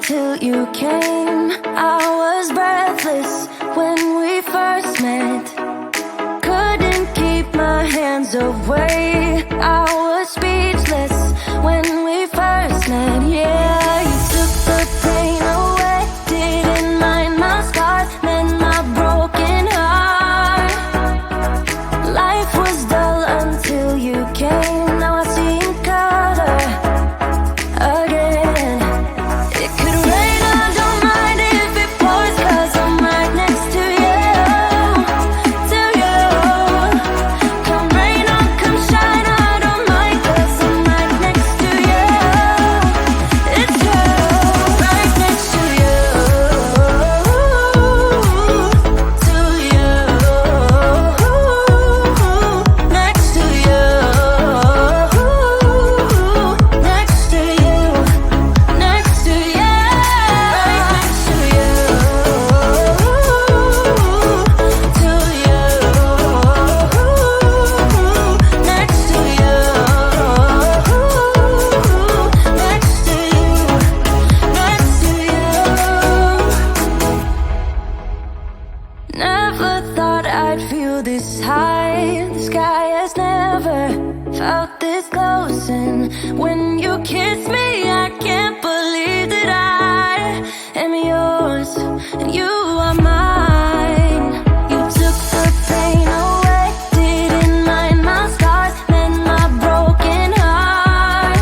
until you came. I was breathless when we first met. Couldn't keep my hands away. I was speechless when we first met. Yeah, you took the pain away. Didn't mind my scars, then my broken heart. Life was dull until you came. Now I see in color again. It could rain, I don't mind if it pours, 'cause I'm right next to you, to you. Come rain or come shine, I don't mind, 'cause I'm right next to you. It's you, right next to you, to you, next to you, next to you, next to you, right next to you, to you, next to you, next to you, next to you. Never thought I'd feel this high. The sky has never felt this close, and when you kiss me, I can't believe that I am yours and you are mine. You took the pain away, didn't mind my scars, then my broken heart.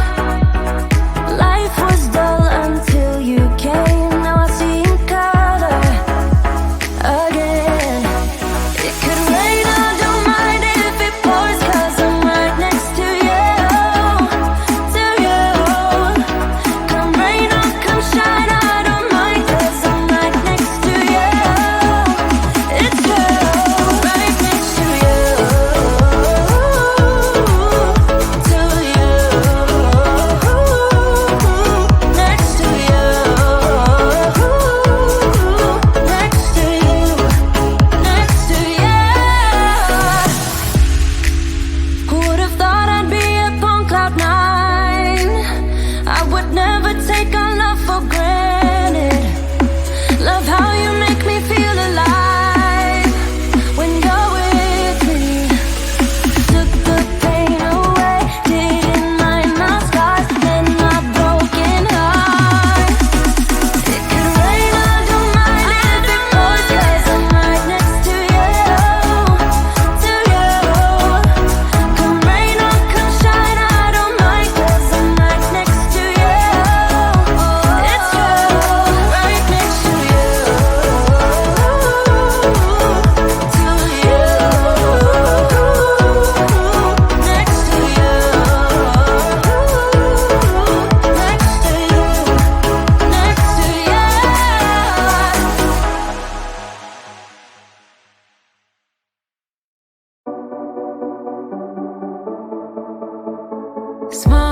Life was dull until you came. Now I see in color again. It could rain, I don't mind if it pours, 'cause I'm right next to you, to you. Come rain or come shine, I don't mind, 'cause I'm right next to you. It's you, right next to you, to you, next to you, next to you, next to you. Who would have thought I'd be up on cloud nine? I would never take our love for granted. Love how you make me feel alive when you're with me. Took the pain away, didn't mind my scars, then my broken heart. It could rain, I don't mind if it pours, 'cause I'm right next to you, to you. Come rain or come shine, I don't mind, 'cause I'm right next to you. It's you, right next to you, to you, next to you, next to you, next to you. Small